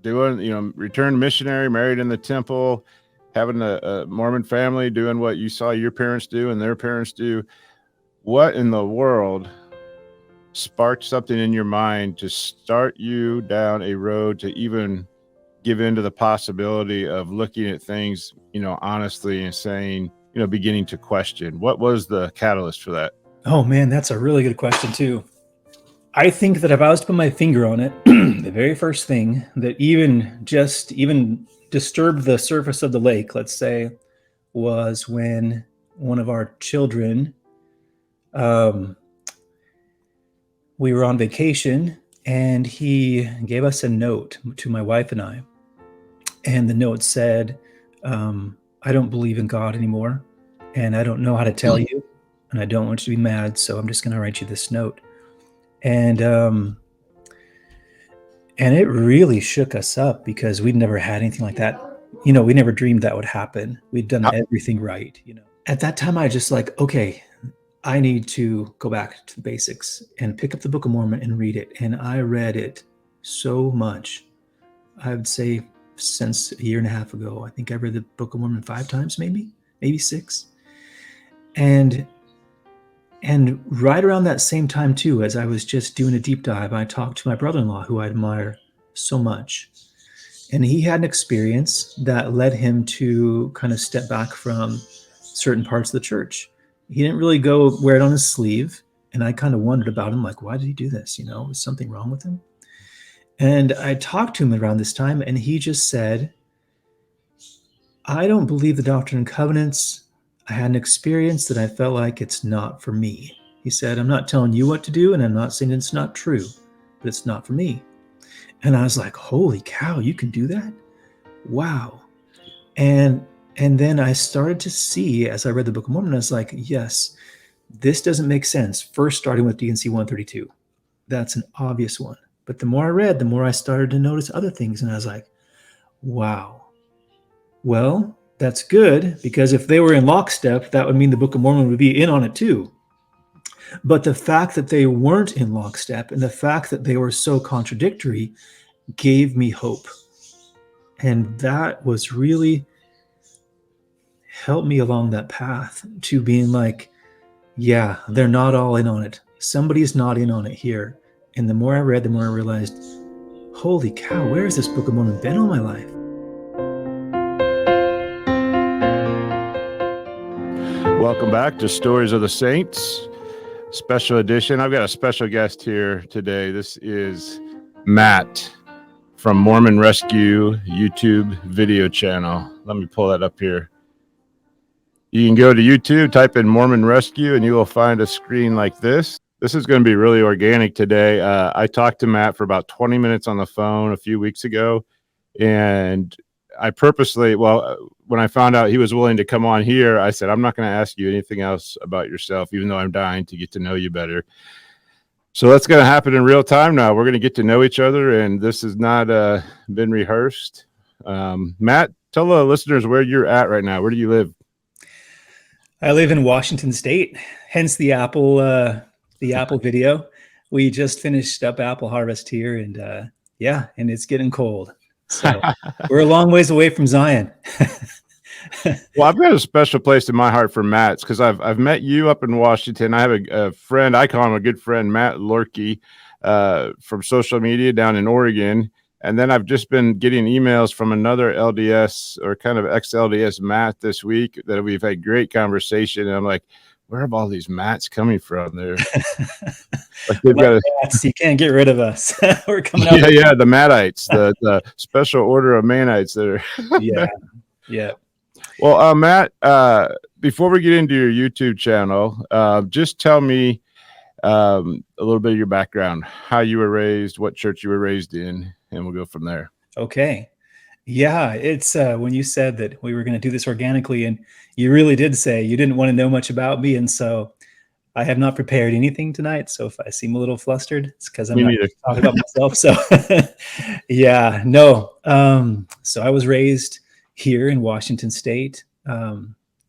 doing, returned missionary, married in the temple, having a Mormon family, doing what you saw your parents do and their parents do. What in the world sparked something in your mind to start you down a road to even give into the possibility of looking at things, honestly, and saying, beginning to question? What was the catalyst for that? Oh man, that's a really good question too. I think that if I was to put my finger on it, the very first thing that even disturbed the surface of the lake, let's say, was when one of our children, we were on vacation and he gave us a note to my wife and I. And the note said, I don't believe in God anymore, and I don't know how to tell you, and I don't want you to be mad, so I'm just going to write you this note. And it really shook us up because we'd never had anything like that. We never dreamed that would happen. We'd done everything right. At that time, I just like, okay, I need to go back to the basics and pick up the Book of Mormon and read it. And I read it so much. I would say since a year and a half ago, I think I read the Book of Mormon 5 times, maybe 6. And right around that same time too, as I was just doing a deep dive, I talked to my brother-in-law, who I admire so much. And he had an experience that led him to kind of step back from certain parts of the church. He didn't really go wear it on his sleeve. And I kind of wondered about him, like, why did he do this? Was something wrong with him? And I talked to him around this time, and he just said, I don't believe the Doctrine and Covenants. I had an experience that I felt like it's not for me. He said, I'm not telling you what to do, and I'm not saying it's not true, but it's not for me. And I was like, holy cow, you can do that? Wow. And then I started to see, as I read the Book of Mormon, I was like, yes, this doesn't make sense. First, starting with D&C 132. That's an obvious one. But the more I read, the more I started to notice other things. And I was like, wow. Well, that's good, because if they were in lockstep, that would mean the Book of Mormon would be in on it too. But the fact that they weren't in lockstep and the fact that they were so contradictory gave me hope. And that was really helped me along that path to being like, yeah, they're not all in on it. Somebody's not in on it here. And the more I read, the more I realized, holy cow, where has this Book of Mormon been all my life? Welcome back to Stories of the Saints, special edition. I've got a special guest here today. This is Matt from Mormon Rescue YouTube video channel. Let me pull that up here. You can go to YouTube, type in Mormon Rescue, and you will find a screen like this. This is going to be really organic today. I talked to Matt for about 20 minutes on the phone a few weeks ago, and I purposely, when I found out he was willing to come on here, I said, I'm not going to ask you anything else about yourself, even though I'm dying to get to know you better. So that's going to happen in real time now. We're going to get to know each other, and this has not been rehearsed. Matt, tell the listeners where you're at right now. Where do you live? I live in Washington State, hence the apple video. We just finished up apple harvest here, and and it's getting cold. So we're a long ways away from Zion. Well, I've got a special place in my heart for Matt's because I've met you up in Washington. I have a friend, I call him a good friend, Matt Lorkey, from social media down in Oregon. And then I've just been getting emails from another LDS or kind of ex-LDS Matt this week that we've had great conversation. And I'm like, where have all these Matts coming from? They're like they've got Matts, you can't get rid of us. We're coming out. Yeah, the Mattites, the special order of Manites that are. Yeah. Well, Matt, before we get into your YouTube channel, just tell me a little bit of your background, how you were raised, what church you were raised in, and we'll go from there. Okay. Yeah, it's when you said that we were going to do this organically, and you really did say you didn't want to know much about me, and so I have not prepared anything tonight. So if I seem a little flustered, it's because I'm not talking about myself. So yeah, no. So I was raised here in Washington State,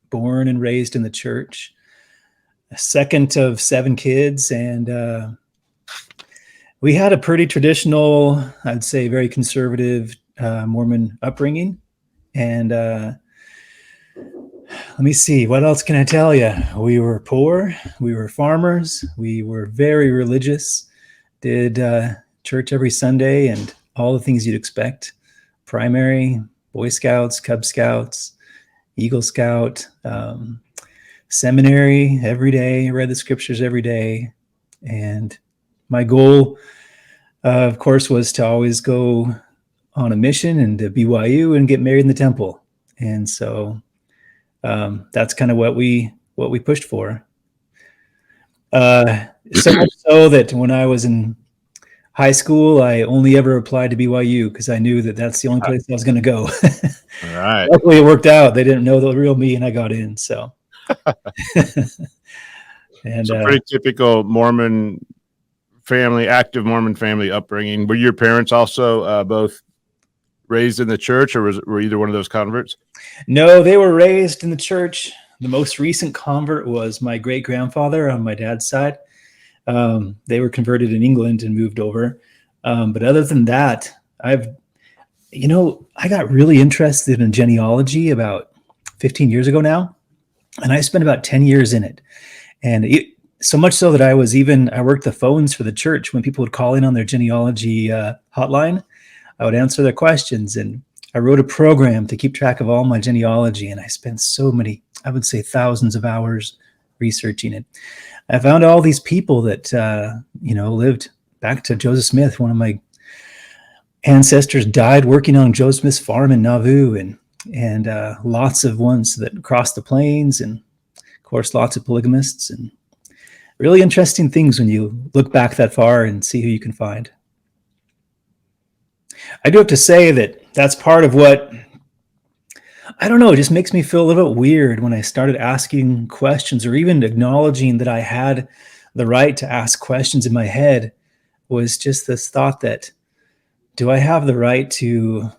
born and raised in the church, second of 7 kids, and we had a pretty traditional, I'd say very conservative Mormon upbringing. And let me see, what else can I tell you? We were poor, we were farmers, we were very religious, did church every Sunday and all the things you'd expect. Primary, Boy Scouts, Cub Scouts, Eagle Scout, seminary every day, read the scriptures every day. And my goal, of course, was to always go on a mission and to BYU and get married in the temple. And so that's kind of what we pushed for. So much so that when I was in high school, I only ever applied to BYU because I knew that that's the only place I was going to go. All right. Luckily, it worked out. They didn't know the real me, and I got in. So, and So pretty typical Mormon family, active Mormon family upbringing. Were your parents also both raised in the church, or were either one of those converts? No, they were raised in the church. The most recent convert was my great grandfather on my dad's side. They were converted in England and moved over. But other than that, I got really interested in genealogy about 15 years ago now, and I spent about 10 years in it. And so much so that I worked the phones for the church. When people would call in on their genealogy hotline, I would answer their questions. And I wrote a program to keep track of all my genealogy. And I spent so many, I would say thousands of hours researching it. I found all these people that, lived back to Joseph Smith. One of my ancestors died working on Joseph Smith's farm in Nauvoo, and lots of ones that crossed the plains, and of course, lots of polygamists, and really interesting things when you look back that far and see who you can find. I do have to say that that's part of what, I don't know, it just makes me feel a little bit weird when I started asking questions, or even acknowledging that I had the right to ask questions in my head, was just this thought that, do I have the right to,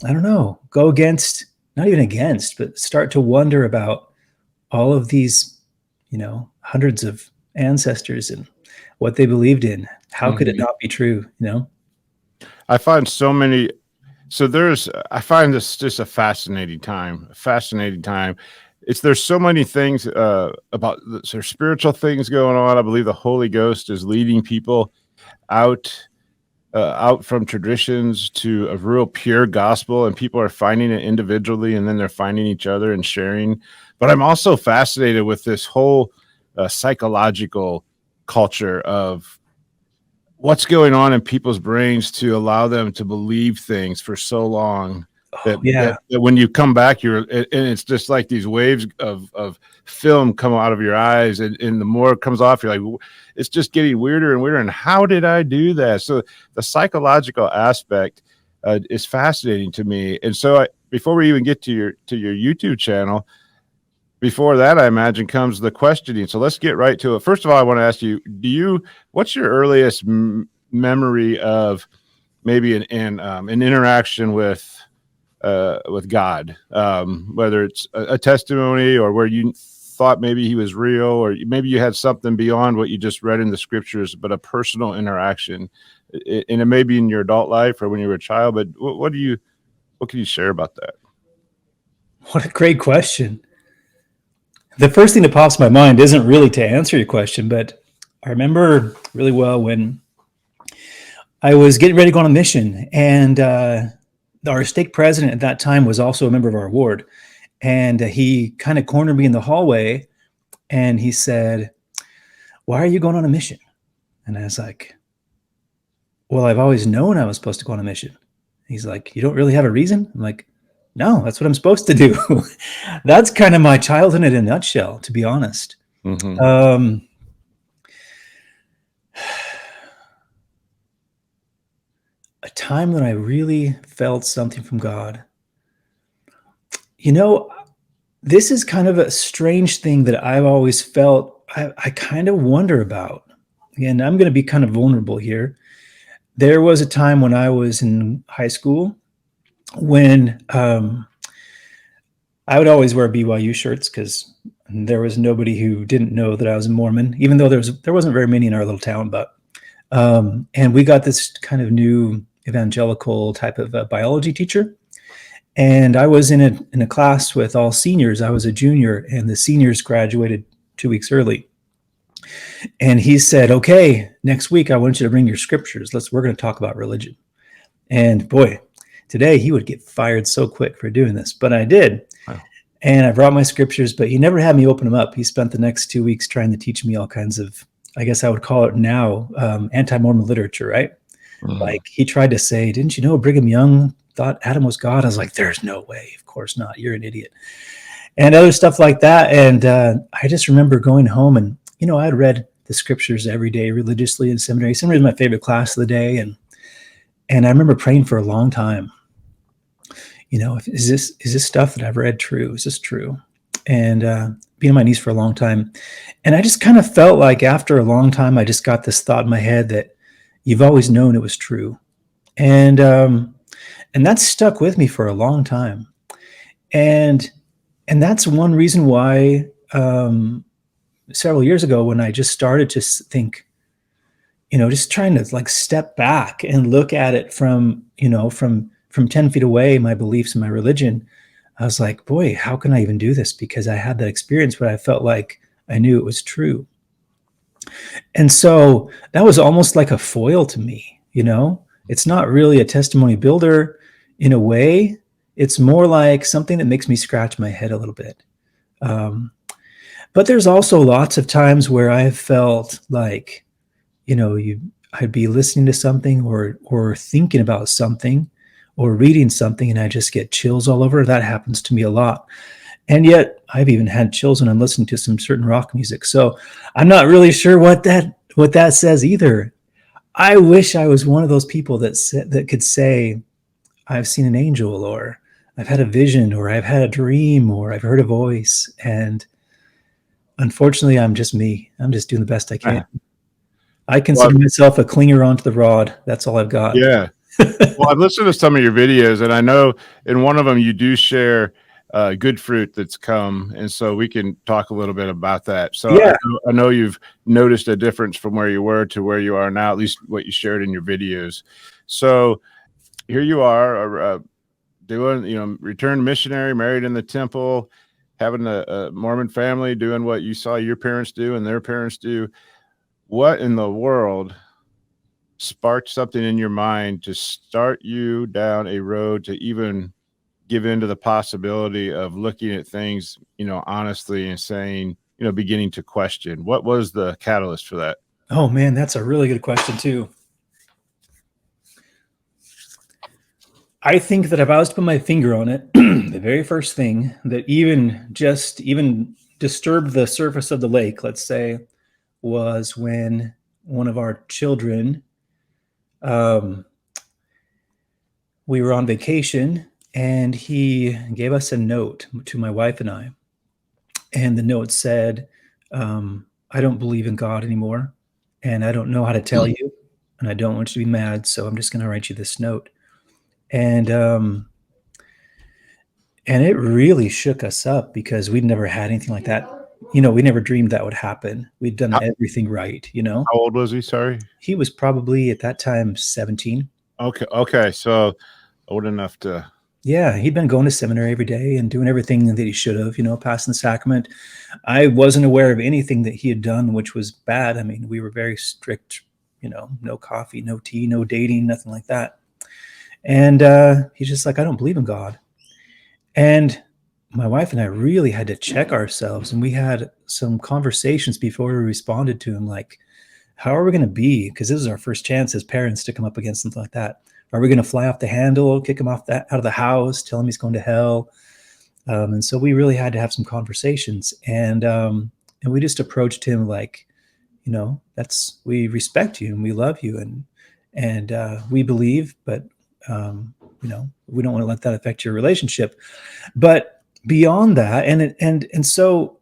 I don't know, go against, not even against, but start to wonder about all of these, hundreds of ancestors and what they believed in. How could it not be true? I find so many. So I find this just a fascinating time. There's so many things about there's spiritual things going on. I believe the Holy Ghost is leading people out from traditions to a real pure gospel, and people are finding it individually, and then they're finding each other and sharing. But I'm also fascinated with this whole psychological culture of what's going on in people's brains to allow them to believe things for so long that when you come back, and it's just like these waves of film come out of your eyes, and the more it comes off, you're like, it's just getting weirder and weirder. And how did I do that? So the psychological aspect is fascinating to me. And so before we even get to your YouTube channel, before that, I imagine, comes the questioning. So let's get right to it. First of all, I want to ask you, what's your earliest memory of maybe an interaction with God, whether it's a testimony, or where you thought maybe he was real, or maybe you had something beyond what you just read in the scriptures, but a personal interaction, and it may be in your adult life or when you were a child, but what can you share about that? What a great question. The first thing that pops in my mind isn't really to answer your question, but I remember really well when I was getting ready to go on a mission, and our stake president at that time was also a member of our ward. And he kind of cornered me in the hallway, and he said, "Why are you going on a mission?" And I was like, "Well, I've always known I was supposed to go on a mission." He's like, "You don't really have a reason?" I'm like, "No, that's what I'm supposed to do." That's kind of my childhood in a nutshell, to be honest. Mm-hmm. A time that I really felt something from God. This is kind of a strange thing that I've always felt. I kind of wonder about. And I'm going to be kind of vulnerable here. There was a time when I was in high school when I would always wear BYU shirts because there was nobody who didn't know that I was a Mormon, even though there wasn't very many in our little town. But and we got this kind of new evangelical type of biology teacher. And I was in a class with all seniors. I was a junior, and the seniors graduated 2 weeks early. And he said, "Okay, next week I want you to bring your scriptures. We're going to talk about religion." And boy, today he would get fired so quick for doing this, but I did. Wow. And I brought my scriptures, but he never had me open them up. He spent the next 2 weeks trying to teach me all kinds of, I guess I would call it now, anti-Mormon literature, right? Like he tried to say, "Didn't you know Brigham Young thought Adam was God?" I was like, "There's no way. Of course not. You're an idiot." And other stuff like that. And I just remember going home and, I had read the scriptures every day religiously in seminary. Seminary was my favorite class of the day. And I remember praying for a long time. Is this stuff that I've read true? Is this true? And being on my knees for a long time. And I just kind of felt like after a long time, I just got this thought in my head that you've always known it was true. And that's stuck with me for a long time. And that's one reason why several years ago, when I just started to think, just trying to like step back and look at it from 10 feet away, my beliefs and my religion, I was like, boy, how can I even do this? Because I had that experience where I felt like I knew it was true. And so that was almost like a foil to me, It's not really a testimony builder in a way. It's more like something that makes me scratch my head a little bit. But there's also lots of times where I've felt like, I'd be listening to something or thinking about something or reading something, and I just get chills all over. That happens to me a lot. And yet I've even had chills when I'm listening to some certain rock music. So I'm not really sure what that says either. I wish I was one of those people that could say, I've seen an angel, or I've had a vision, or I've had a dream, or I've heard a voice. And unfortunately, I'm just me. I'm just doing the best I can. I consider myself a clinger onto the rod. That's all I've got. Yeah. Well, I've listened to some of your videos, and I know in one of them you do share good fruit that's come, and so we can talk a little bit about that. So Yeah. I know you've noticed a difference from where you were to where you are now, at least what you shared in your videos. So here you are doing, returned missionary, married in the temple, having a Mormon family, doing what you saw your parents do and their parents do. What in the world sparked something in your mind to start you down a road to even give into the possibility of looking at things, honestly, and saying, beginning to question? What was the catalyst for that? Oh man, that's a really good question too. I think that if I was to put my finger on it, the very first thing that even disturbed the surface of the lake, let's say, was when one of our children, we were on vacation, and he gave us a note to my wife and I. And the note said, I don't believe in God anymore, and I don't know how to tell you, and I don't want you to be mad, so I'm just going to write you this note. And it really shook us up because we'd never had anything like that. We never dreamed that would happen. We'd done everything right, How old was he? Sorry. He was probably at that time 17. Okay. So old enough to. Yeah, he'd been going to seminary every day and doing everything that he should have, passing the sacrament. I wasn't aware of anything that he had done which was bad. I mean, we were very strict, no coffee, no tea, no dating, nothing like that. And he's just like, I don't believe in God. And my wife and I really had to check ourselves, and we had some conversations before we responded to him, like, how are we going to be? Because this is our first chance as parents to come up against something like that. Are we going to fly off the handle, kick him out of the house, tell him he's going to hell? And so we really had to have some conversations, and we just approached him like, we respect you and we love you, and we believe, but we don't want to let that affect your relationship. But beyond that, and so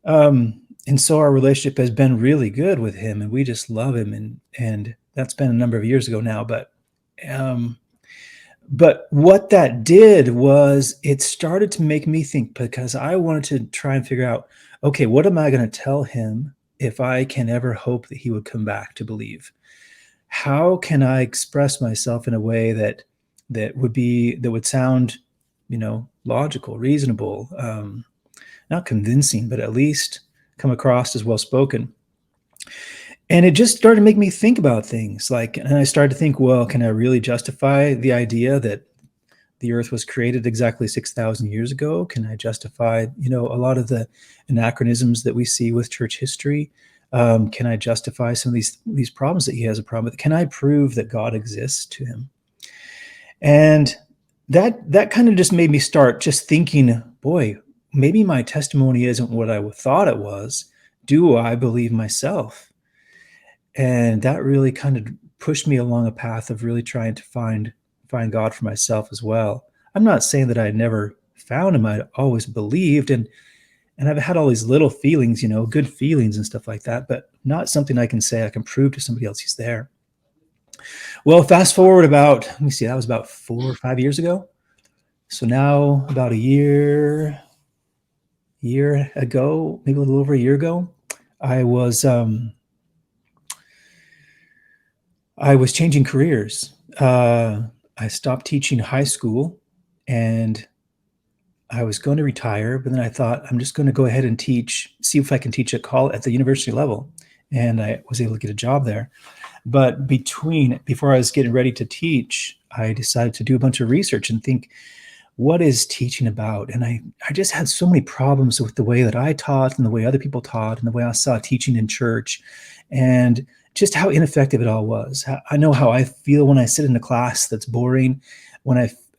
our relationship has been really good with him, and we just love him, and that's been a number of years ago now. But what that did was it started to make me think, because I wanted to try and figure out, okay, what am I going to tell him if I can ever hope that he would come back to believe? how can I express myself in a way that would sound, logical, reasonable, not convincing, but at least come across as well spoken. And it just started to make me think about things like, and I started to think, well, can I really justify the idea that the earth was created exactly 6,000 years ago? Can I justify, a lot of the anachronisms that we see with church history? Can I justify some of these problems that he has a problem with? Can I prove that God exists to him? And that kind of just made me start just thinking, boy, maybe my testimony isn't what I thought it was. Do I believe myself? And that really kind of pushed me along a path of really trying to find God for myself as well. I'm not saying that I never found him. I always believed, and I've had all these little feelings, good feelings and stuff like that, but not something I can say I can prove to somebody else he's there. Well, fast forward about, let me see, that was about 4 or 5 years ago. So now about a year ago, maybe a little over a year ago, I was changing careers. I stopped teaching high school and I was going to retire, but then I thought I'm just going to go ahead and see if I can teach at the university level. And I was able to get a job there. But before I was getting ready to teach, I decided to do a bunch of research and think, what is teaching about? And I just had so many problems with the way that I taught and the way other people taught and the way I saw teaching in church and just how ineffective it all was. I know how I feel when I sit in a class that's boring,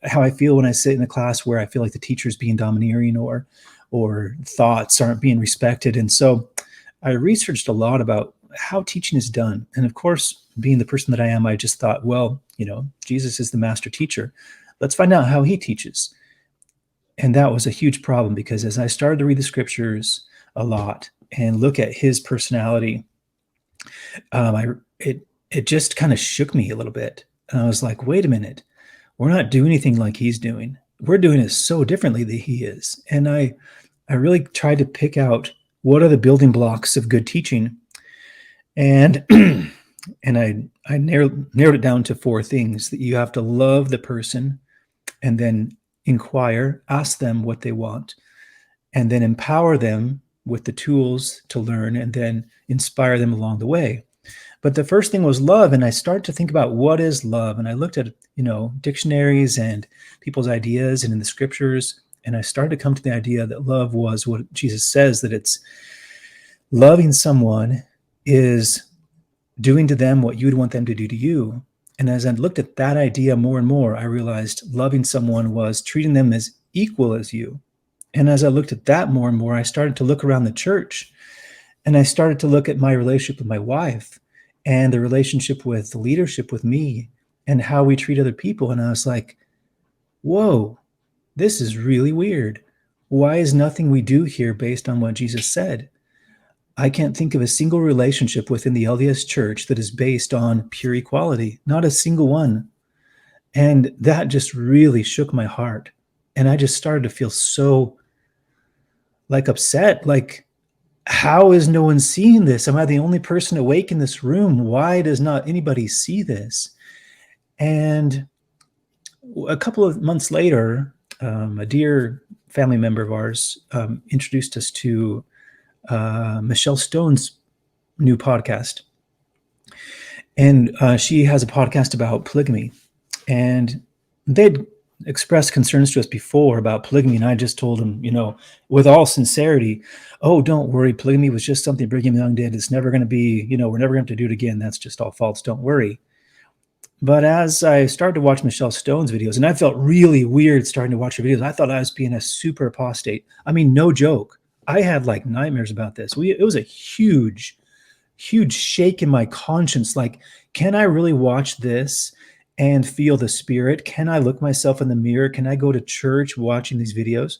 how I feel when I sit in a class where I feel like the teacher's being domineering or thoughts aren't being respected. And so I researched a lot about how teaching is done. And of course, being the person that I am, I just thought, well, Jesus is the master teacher. Let's find out how he teaches. And that was a huge problem because as I started to read the scriptures a lot and look at his personality, it just kind of shook me a little bit. And I was like, wait a minute, we're not doing anything like he's doing. We're doing it so differently than he is. And I really tried to pick out what are the building blocks of good teaching. And and I narrowed it down to 4 things: that you have to love the person and then ask them what they want, and then empower them with the tools to learn and then inspire them along the way. But the first thing was love. And I started to think about what is love. And I looked at, dictionaries and people's ideas and in the scriptures. And I started to come to the idea that love was what Jesus says, that it's loving someone is doing to them what you would want them to do to you. And as I looked at that idea more and more, I realized loving someone was treating them as equal as you. And as I looked at that more and more, I started to look around the church and I started to look at my relationship with my wife and the relationship with the leadership with me and how we treat other people. And I was like, whoa, this is really weird. Why is nothing we do here based on what Jesus said? I can't think of a single relationship within the LDS church that is based on pure equality, not a single one. And that just really shook my heart. And I just started to feel so upset, how is no one seeing this? Am I the only person awake in this room? Why does not anybody see this? And a couple of months later, a dear family member of ours introduced us to Michelle Stone's new podcast. And she has a podcast about polygamy. And they'd expressed concerns to us before about polygamy. And I just told them, with all sincerity, oh, don't worry. Polygamy was just something Brigham Young did. It's never going to be, we're never going to do it again. That's just all false. Don't worry. But as I started to watch Michelle Stone's videos, and I felt really weird starting to watch her videos, I thought I was being a super apostate. I mean, no joke. I had nightmares about this. It was a huge shake in my conscience. Can I really watch this and feel the spirit? Can I look myself in the mirror? Can I go to church watching these videos?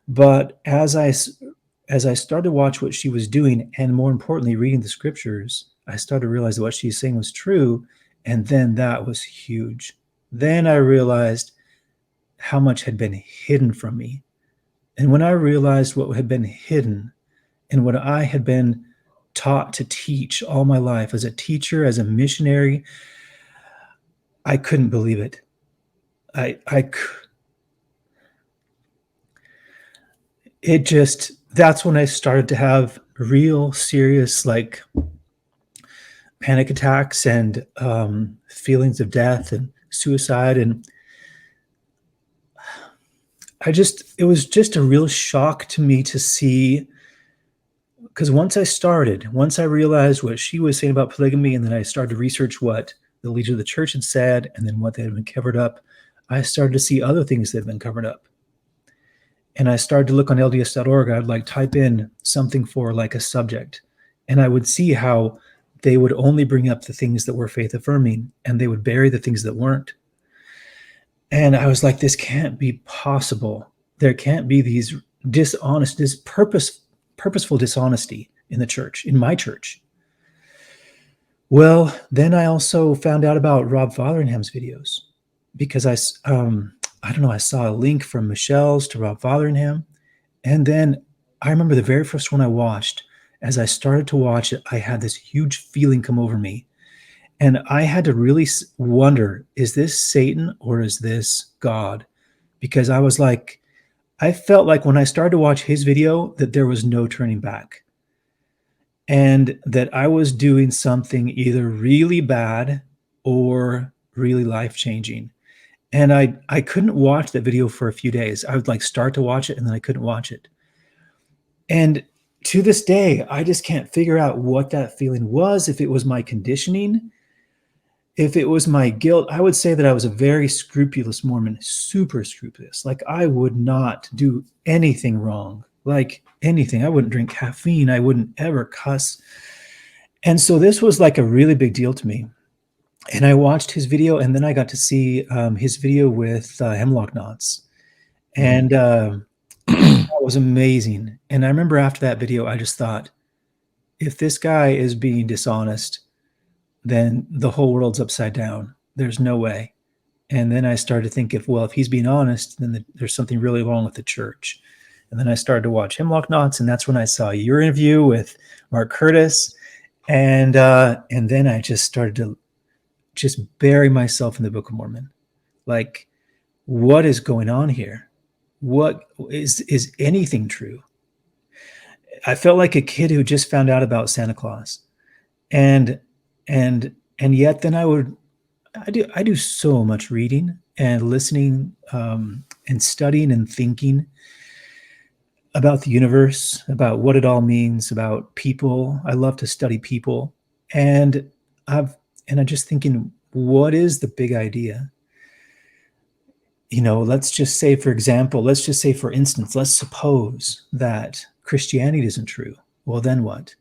But as I started to watch what she was doing, and more importantly, reading the scriptures, I started to realize that what she's saying was true. And then that was huge. Then I realized how much had been hidden from me. And when I realized what had been hidden and what I had been taught to teach all my life as a teacher, as a missionary. I couldn't believe it. That's when I started to have real serious, like, panic attacks and feelings of death and suicide. And it was just a real shock to me to see, because once I realized what she was saying about polygamy, and then I started to research what the leader of the church had said, and then what they had been covered up, I started to see other things that had been covered up. And I started to look on LDS.org. I'd like type in something for like a subject, and I would see how they would only bring up the things that were faith affirming, and they would bury the things that weren't. And I was like, this can't be possible. There can't be this purposeful dishonesty in the church, in my church. Well, then I also found out about Rob Fotheringham's videos, because I don't know, I saw a link from Michelle's to Rob Fotheringham. And then I remember the very first one I watched. As I started to watch it, I had this huge feeling come over me. And I had to really wonder, is this Satan or is this God? Because I felt like when I started to watch his video that there was no turning back. And that I was doing something either really bad or really life-changing. And I couldn't watch that video for a few days. I would like start to watch it and then I couldn't watch it. And to this day, I just can't figure out what that feeling was. If it was my conditioning, if it was my guilt. I would say that I was a very scrupulous Mormon, super scrupulous. Like, I would not do anything wrong, like anything. I wouldn't drink caffeine. I wouldn't ever cuss. And so this was like a really big deal to me. And I watched his video, and then I got to see his video with hemlock knots. And that was amazing. And I remember after that video, I just thought, if this guy is being dishonest, then the whole world's upside down. There's no way. And then I started to think, if he's being honest, then there's something really wrong with the church. And then I started to watch Hemlock Knots, and that's when I saw your interview with Mark Curtis. And then I just started to just bury myself in the Book of Mormon. Like, what is going on here? What is anything true? I felt like a kid who just found out about Santa Claus. And yet then I do so much reading and listening and studying and thinking about the universe, about what it all means, about people. I love to study people. And I'm just thinking, what is the big idea? Let's just say, for instance, let's suppose that Christianity isn't true. Well, then what?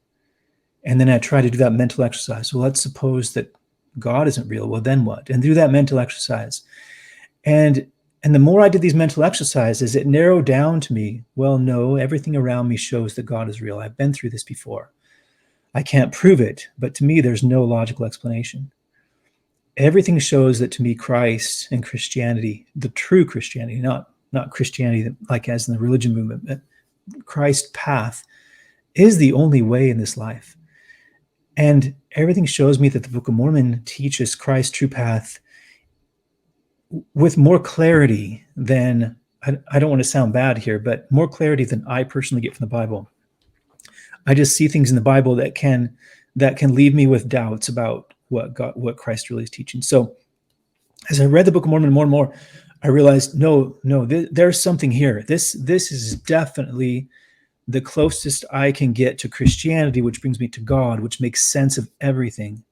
And then I try to do that mental exercise. Well, let's suppose that God isn't real. Well, then what? And do that mental exercise. And the more I did these mental exercises, it narrowed down to me, well, no, everything around me shows that God is real. I've been through this before. I can't prove it, but to me, there's no logical explanation. Everything shows that, to me, Christ and Christianity, the true Christianity, not Christianity like as in the religion movement, but Christ's path is the only way in this life. And everything shows me that the Book of Mormon teaches Christ's true path with more clarity than, I don't want to sound bad here, but more clarity than I personally get from the Bible. I just see things in the Bible that can leave me with doubts about what Christ really is teaching. So as I read the Book of Mormon more and more, I realized, no, there's something here. This is definitely the closest I can get to Christianity, which brings me to God, which makes sense of everything.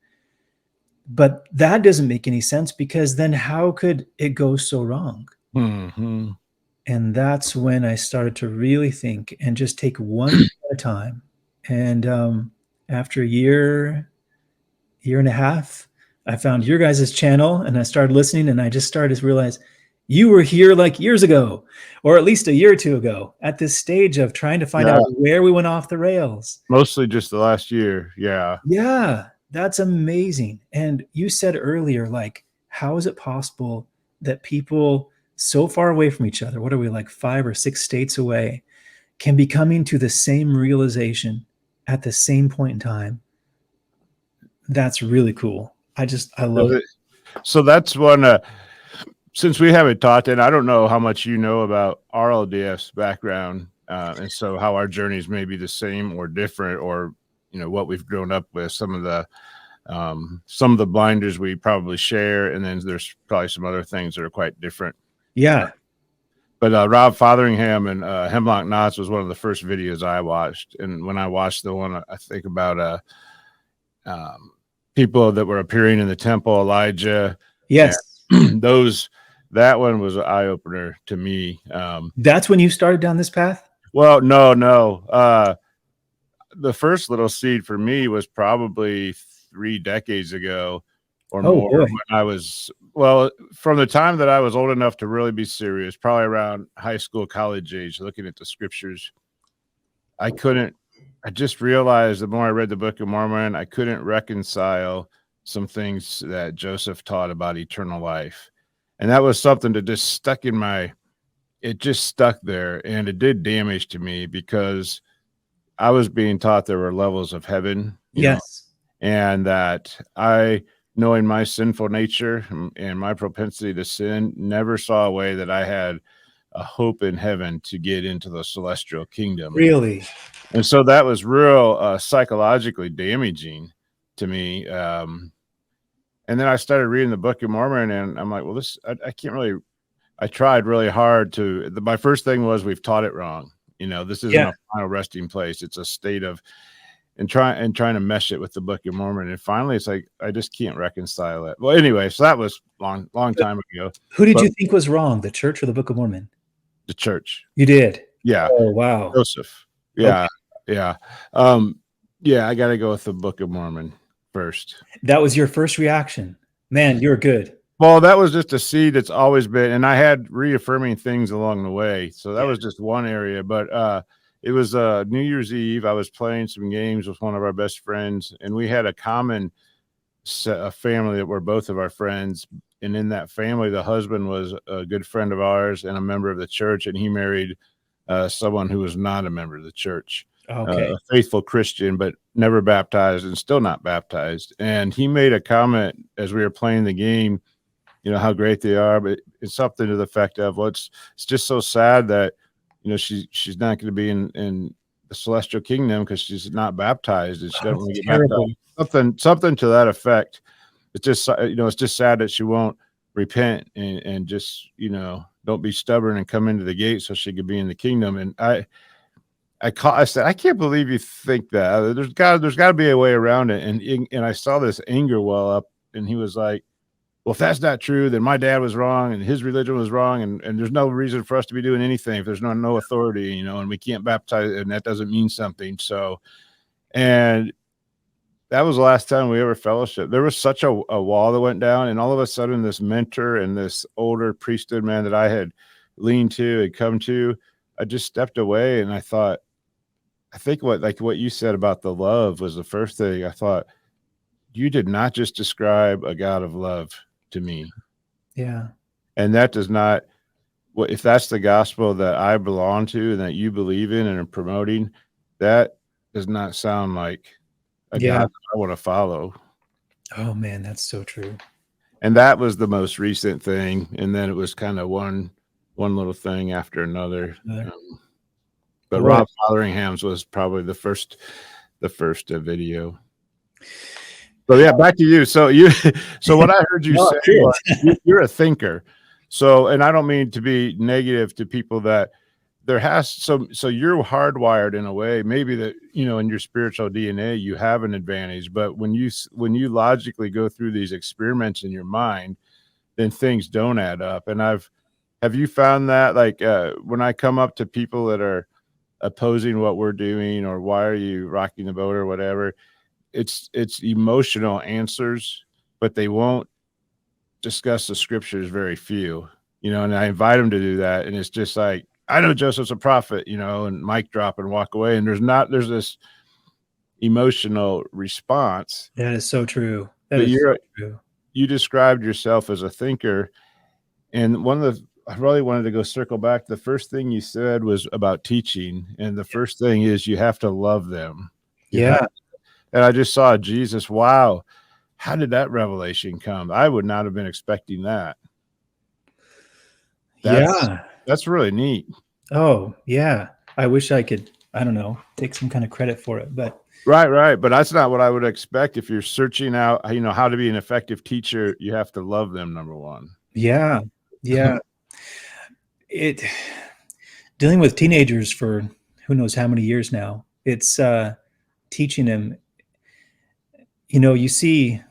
But that doesn't make any sense, because then how could it go so wrong? Mm-hmm. And that's when I started to really think and just take one at a time. And after a year and a half, I found your guys' channel and I started listening, and I just started to realize you were here like years ago, or at least a year or two ago, at this stage of trying to find out where we went off the rails. Mostly just the last year. Yeah. Yeah, that's amazing. And you said earlier, like, how is it possible that people so far away from each other, what are we, like 5 or 6 states away, can be coming to the same realization at the same point in time. That's really cool. I love it. So that's one. Since we haven't talked, and I don't know how much you know about our LDS background, and so how our journeys may be the same or different, or what we've grown up with. Some of the blinders we probably share, and then there's probably some other things that are quite different. Yeah. But Rob Fotheringham and Hemlock Knots was one of the first videos I watched, and when I watched the one, I think about people that were appearing in the temple, Elijah. Yes. That one was an eye opener to me. That's when you started down this path? Well, no. The first little seed for me was probably 3 decades ago or more. Boy. When I was, from the time that I was old enough to really be serious, probably around high school, college age, looking at the scriptures, I just realized the more I read the Book of Mormon, I couldn't reconcile some things that Joseph taught about eternal life. And that was something that just stuck there, and it did damage to me because I was being taught there were levels of heaven, Yes. And that knowing my sinful nature and my propensity to sin, never saw a way that I had a hope in heaven to get into the celestial kingdom. Really? And so that was real psychologically damaging to me. And then I started reading the Book of Mormon, and I'm like, well, I can't really. I tried really hard my first thing was, we've taught it wrong. This isn't a final resting place. It's a state of, and trying to mesh it with the Book of Mormon. And finally, it's like, I just can't reconcile it. Well, anyway, so that was long time ago. Who did you think was wrong, the church or the Book of Mormon? The church. You did? Yeah. Oh, wow. Joseph. Yeah. Okay. Yeah. I got to go with the Book of Mormon first. That was your first reaction. Man, you're good. Well, that was just a seed that's always been, and I had reaffirming things along the way. So that was just one area, but it was New Year's Eve. I was playing some games with one of our best friends, and we had a common family that were both of our friends. And in that family, the husband was a good friend of ours and a member of the church, and he married someone who was not a member of the church. Okay. A faithful Christian, but never baptized and still not baptized. And he made a comment as we were playing the game, how great they are, but it's something to the effect of, well, it's just so sad that, she's not going to be in the celestial kingdom because she's not baptized, and she doesn't want to get baptized. Something to that effect. It's just, it's just sad that she won't repent and just, don't be stubborn and come into the gate so she could be in the kingdom. And I said, I can't believe you think that. There's got to be a way around it. And I saw this anger well up, and he was like, well, if that's not true, then my dad was wrong and his religion was wrong. And there's no reason for us to be doing anything if there's no authority, and we can't baptize, and that doesn't mean something. So, and that was the last time we ever fellowshiped. There was such a wall that went down, and all of a sudden this mentor and this older priesthood man that I had leaned to and come to, I just stepped away, and I thought, I think what you said about the love was the first thing. I thought, you did not just describe a God of love to me. Yeah. And that does not, if that's the gospel that I belong to and that you believe in and are promoting, that does not sound like a God that I want to follow. Oh man, that's so true. And that was the most recent thing. And then it was kind of one little thing after another. But Rob Fotheringham's was probably the first video. So yeah, back to you. So what I heard you say was, you're a thinker. So, and I don't mean to be negative to people that so you're hardwired in a way, maybe that, in your spiritual DNA, you have an advantage, but when you logically go through these experiments in your mind, then things don't add up. And have you found that, like, when I come up to people that are opposing what we're doing, or why are you rocking the boat or whatever, it's emotional answers, but they won't discuss the scriptures, very few, and I invite them to do that. And it's just like, I know Joseph's a prophet, and mic drop and walk away. And there's this emotional response. That is so true. You described yourself as a thinker. And I really wanted to go circle back. The first thing you said was about teaching. And the first thing is, you have to love them. Yeah. And I just saw Jesus. Wow. How did that revelation come? I would not have been expecting that. Yeah. That's really neat. Oh, yeah. I wish I could, I don't know, take some kind of credit for it, but Right. But that's not what I would expect. If you're searching out, how to be an effective teacher, you have to love them, number one. yeah. Yeah. It dealing with teenagers for who knows how many years now. It's teaching them, you see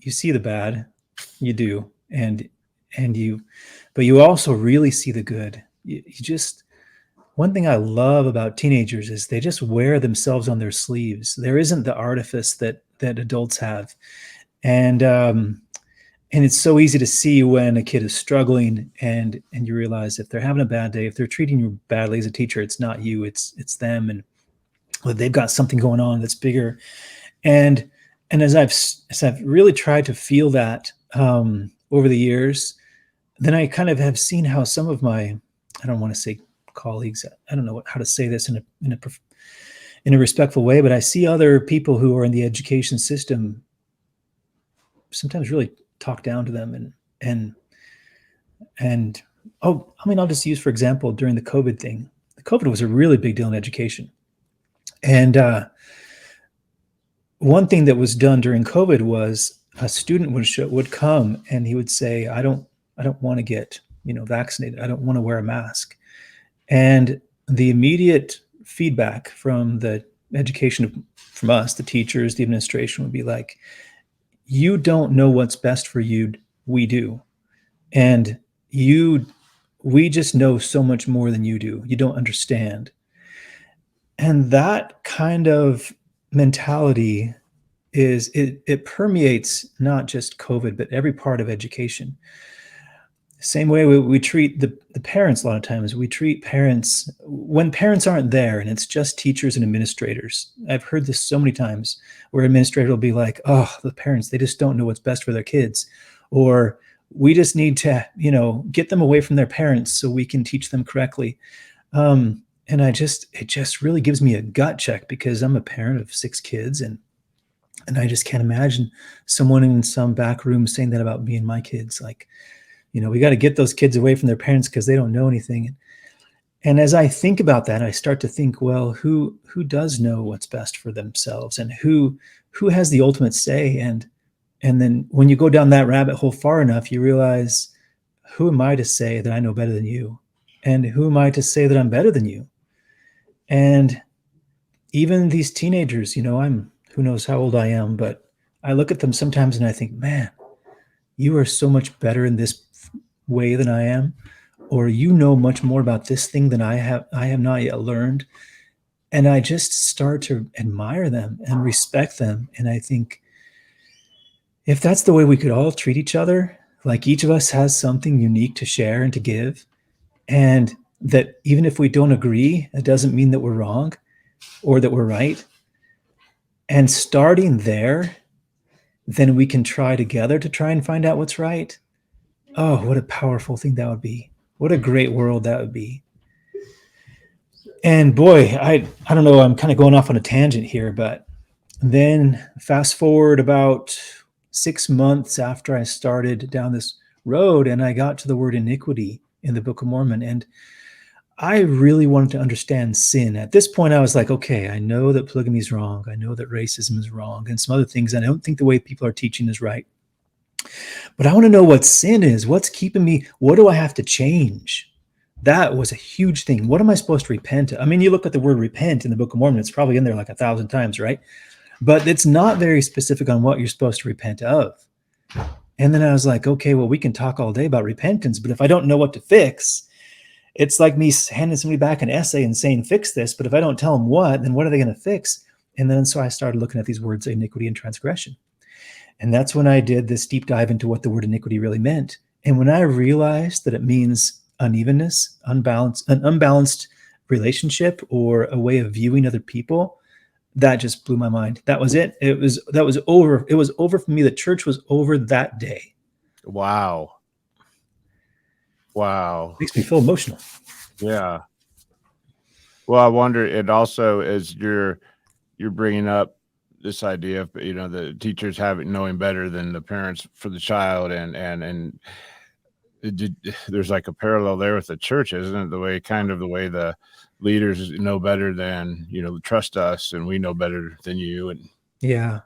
the bad, you do, and you, but you also really see the good. You just, one thing I love about teenagers is they just wear themselves on their sleeves. There isn't the artifice that adults have, and it's so easy to see when a kid is struggling, and you realize if they're having a bad day, if they're treating you badly as a teacher, it's not you, it's them, and they've got something going on that's bigger. And as I've really tried to feel that over the years, then I kind of have seen how some of my, I don't want to say colleagues, I don't know how to say this in a respectful way, but I see other people who are in the education system sometimes really talk down to them, and oh, I mean, I'll just use for example during the COVID thing. The COVID was a really big deal in education, and one thing that was done during COVID was a student would come and he would say, I don't want to get vaccinated. I don't want to wear a mask. And the immediate feedback from the education, from us, the teachers, the administration, would be like, you don't know what's best for you. We do. And we just know so much more than you do. You don't understand. And that kind of mentality it permeates not just COVID, but every part of education. Same way we treat the parents. A lot of times we treat parents, when parents aren't there and it's just teachers and administrators. I've heard this so many times where administrator will be like, oh, the parents, they just don't know what's best for their kids. Or we just need to, get them away from their parents so we can teach them correctly. And it just really gives me a gut check because I'm a parent of 6 kids, and I just can't imagine someone in some back room saying that about me and my kids. Like, we got to get those kids away from their parents because they don't know anything. And as I think about that, I start to think, well, who does know what's best for themselves, and who has the ultimate say? And then when you go down that rabbit hole far enough, you realize, who am I to say that I know better than you? And who am I to say that I'm better than you? And even these teenagers, I'm, who knows how old I am, but I look at them sometimes and I think, man, you are so much better in this way than I am, or you know much more about this thing than I have not yet learned. And I just start to admire them and respect them. And I think, if that's the way we could all treat each other, like each of us has something unique to share and to give, and that even if we don't agree, it doesn't mean that we're wrong or that we're right. And starting there, then we can try together to try and find out what's right. Oh, what a powerful thing that would be. What a great world that would be. And boy, I don't know, I'm kind of going off on a tangent here, but then fast forward about 6 months after I started down this road, and I got to the word iniquity in the Book of Mormon, and I really wanted to understand sin. At this point, I was like, okay, I know that polygamy is wrong. I know that racism is wrong and some other things. And I don't think the way people are teaching is right. But I want to know what sin is. What's keeping me? What do I have to change? That was a huge thing. What am I supposed to repent of? I mean, you look at the word repent in the Book of Mormon, it's probably in there like 1,000 times, right? But it's not very specific on what you're supposed to repent of. And then I was like, okay, well, we can talk all day about repentance, but if I don't know what to fix, it's like me handing somebody back an essay and saying, fix this. But if I don't tell them what, then what are they going to fix? And then so I started looking at these words, iniquity and transgression. And that's when I did this deep dive into what the word iniquity really meant. And when I realized that it means unevenness, an unbalanced relationship, or a way of viewing other people, that just blew my mind. That was it. It was over. It was over for me. The church was over that day. Wow. Makes me feel emotional. Yeah. Well, I wonder, it also, as you're you're bringing up this idea of, the teachers knowing better than the parents for the child, and there's like a parallel there with the church, isn't it? The way the leaders know better than, trust us, and we know better than you. And Yeah.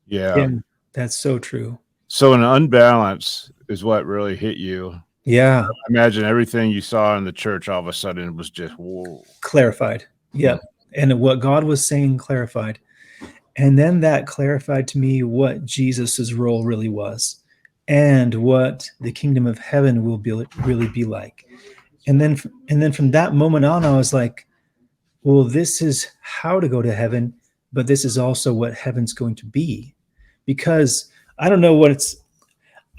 yeah. That's so true. So an unbalance is what really hit you. Yeah. Imagine everything you saw in the church all of a sudden was just whoa. Clarified. Yep. And what God was saying clarified. And then that clarified to me what Jesus's role really was and what the kingdom of heaven will really be like. And then from that moment on, I was like, well, this is how to go to heaven, but this is also what heaven's going to be. Because I don't know what it's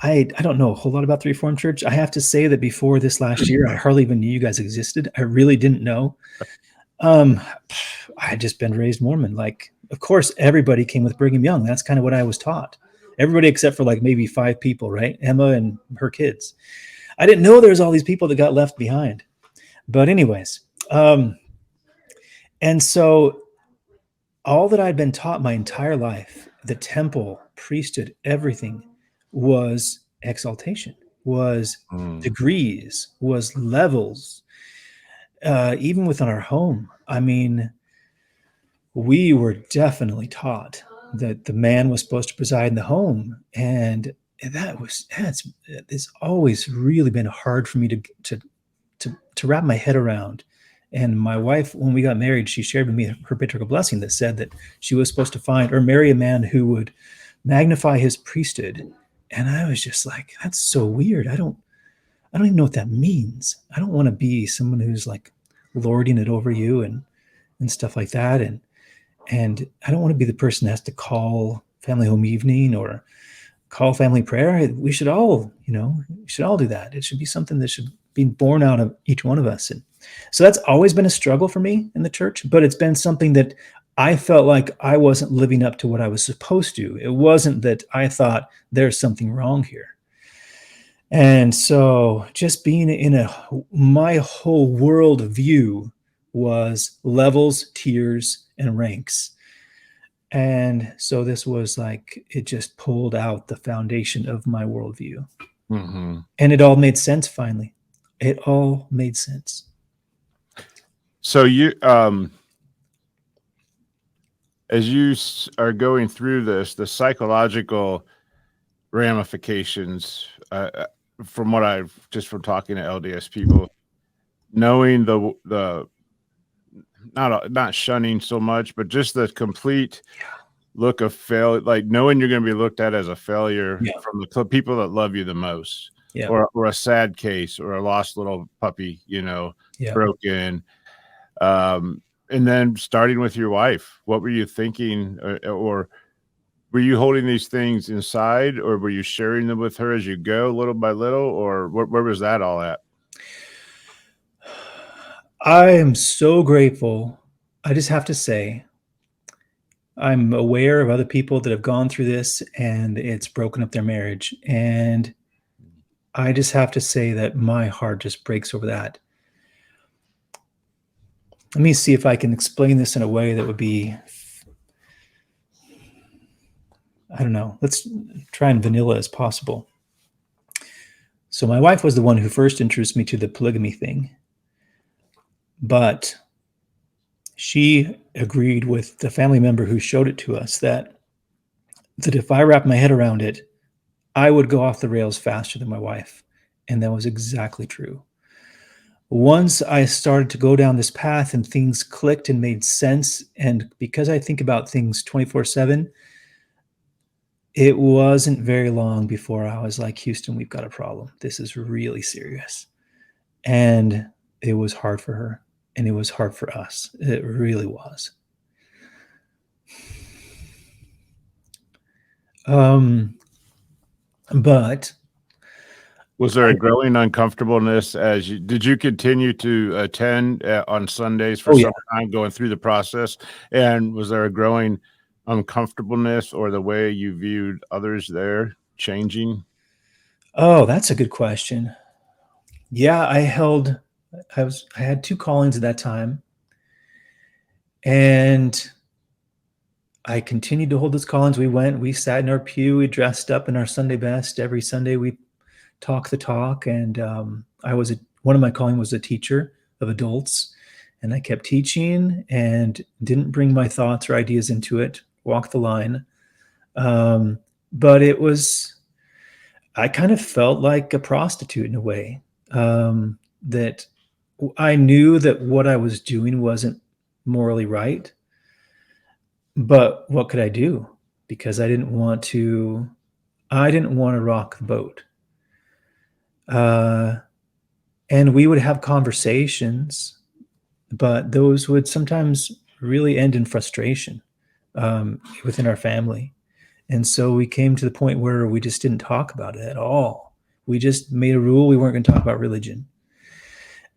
I don't know a whole lot about the Reformed Church. I have to say that before this last year, I hardly even knew you guys existed. I really didn't know. I had just been raised Mormon. Like, of course, everybody came with Brigham Young. That's kind of what I was taught. Everybody except for like maybe 5 people, right? Emma and her kids. I didn't know there's all these people that got left behind. But anyways, and so all that I'd been taught my entire life, the temple, priesthood, everything was exaltation, was degrees, was levels. Even within our home, I mean, we were definitely taught that the man was supposed to preside in the home, and it's always really been hard for me to wrap my head around. And my wife, when we got married, she shared with me her patriarchal blessing that said that she was supposed to find or marry a man who would magnify his priesthood. And I was just like, that's so weird. I don't even know what that means. I don't want to be someone who's like lording it over you and stuff like that. And I don't want to be the person that has to call family home evening or call family prayer. We should all do that. It should be something that should be born out of each one of us. And so that's always been a struggle for me in the church, but it's been something that I felt like I wasn't living up to what I was supposed to. It wasn't that I thought there's something wrong here. And so just being in my whole world view was levels, tiers, and ranks. And so this was like, it just pulled out the foundation of my worldview. Mm-hmm. And it all made sense finally. It all made sense. So you, as you are going through this, the psychological ramifications, from what from talking to LDS people, knowing the not shunning so much, but just the complete look of failure, like knowing you're going to be looked at as a failure from the people that love you the most, or a sad case, or a lost little puppy, broken. And then starting with your wife, what were you thinking, or were you holding these things inside, or were you sharing them with her as you go, little by little, or where was that all at? I am so grateful. I just have to say, I'm aware of other people that have gone through this and it's broken up their marriage. And I just have to say that my heart just breaks over that. Let me see if I can explain this in a way that would be, I don't know, let's try and vanilla as possible. So my wife was the one who first introduced me to the polygamy thing, but she agreed with the family member who showed it to us that if I wrapped my head around it, I would go off the rails faster than my wife. And that was exactly true. Once I started to go down this path and things clicked and made sense, and because I think about things 24/7, it wasn't very long before I was like, Houston, we've got a problem. This is really serious. And it was hard for her, and it was hard for us. It really was. But was there a growing uncomfortableness did you continue to attend on Sundays for some time going through the process? And was there a growing uncomfortableness, or the way you viewed others there changing? Oh, that's a good question. Yeah, I had 2 callings at that time. And I continued to hold those callings. We sat in our pew, we dressed up in our Sunday best. Every Sunday we talk the talk. And one of my calling was a teacher of adults. And I kept teaching and didn't bring my thoughts or ideas into it, walk the line. But I kind of felt like a prostitute in a way, that I knew that what I was doing wasn't morally right. But what could I do? Because I didn't want to rock the boat. And we would have conversations, but those would sometimes really end in frustration within our family. And so we came to the point where we just didn't talk about it at all. We just made a rule we weren't going to talk about religion.